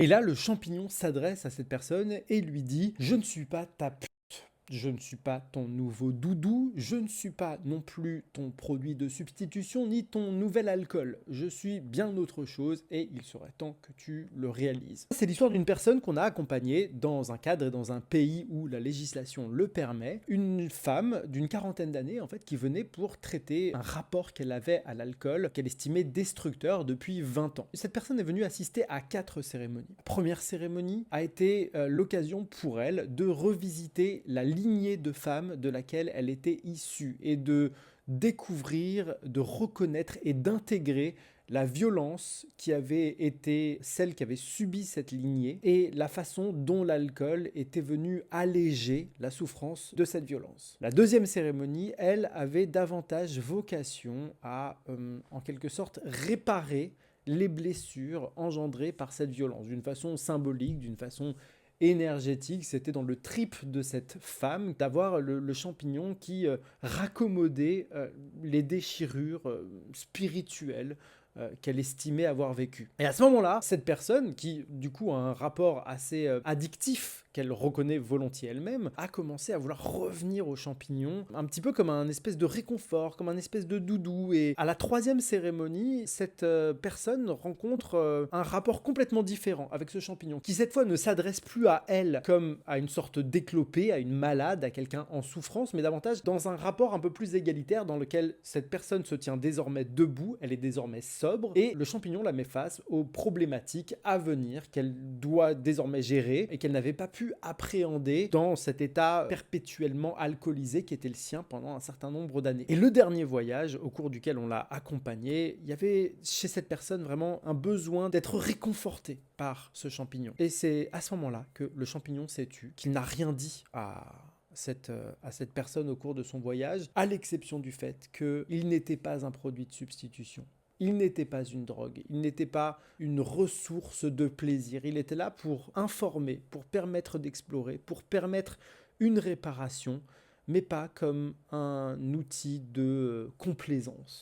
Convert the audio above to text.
Et là, le champignon s'adresse à cette personne et lui dit: «Je ne suis pas ta pute, je ne suis pas ton nouveau doudou, je ne suis pas non plus ton produit de substitution ni ton nouvel alcool. Je suis bien autre chose et il serait temps que tu le réalises.» C'est l'histoire d'une personne qu'on a accompagnée dans un cadre et dans un pays où la législation le permet. Une femme d'une quarantaine d'années, en fait, qui venait pour traiter un rapport qu'elle avait à l'alcool, qu'elle estimait destructeur depuis 20 ans. Cette personne est venue assister à 4 cérémonies. La première cérémonie a été l'occasion pour elle de revisiter la lignée de femmes de laquelle elle était issue et de découvrir, de reconnaître et d'intégrer la violence qui avait été celle qui avait subi cette lignée et la façon dont l'alcool était venu alléger la souffrance de cette violence. La deuxième cérémonie, elle, avait davantage vocation à, en quelque sorte, réparer les blessures engendrées par cette violence, d'une façon symbolique, d'une façon énergétique. C'était dans le trip de cette femme d'avoir le champignon qui raccommodait les déchirures spirituelles qu'elle estimait avoir vécues. Et à ce moment-là, cette personne, qui du coup a un rapport assez addictif, qu'elle reconnaît volontiers elle-même, a commencé à vouloir revenir aux champignons, un petit peu comme un espèce de réconfort, comme un espèce de doudou. Et à la troisième cérémonie, cette personne rencontre un rapport complètement différent avec ce champignon, qui cette fois ne s'adresse plus à elle comme à une sorte d'éclopée, à une malade, à quelqu'un en souffrance, mais davantage dans un rapport un peu plus égalitaire dans lequel cette personne se tient désormais debout, elle est désormais sobre, et le champignon la met face aux problématiques à venir qu'elle doit désormais gérer et qu'elle n'avait pas pu appréhender dans cet état perpétuellement alcoolisé qui était le sien pendant un certain nombre d'années. Et le dernier voyage au cours duquel on l'a accompagné, il y avait chez cette personne vraiment un besoin d'être réconforté par ce champignon. Et c'est à ce moment-là que le champignon s'est tu, qu'il n'a rien dit à cette personne au cours de son voyage, à l'exception du fait qu'il n'était pas un produit de substitution. Il n'était pas une drogue, il n'était pas une ressource de plaisir, il était là pour informer, pour permettre d'explorer, pour permettre une réparation, mais pas comme un outil de complaisance.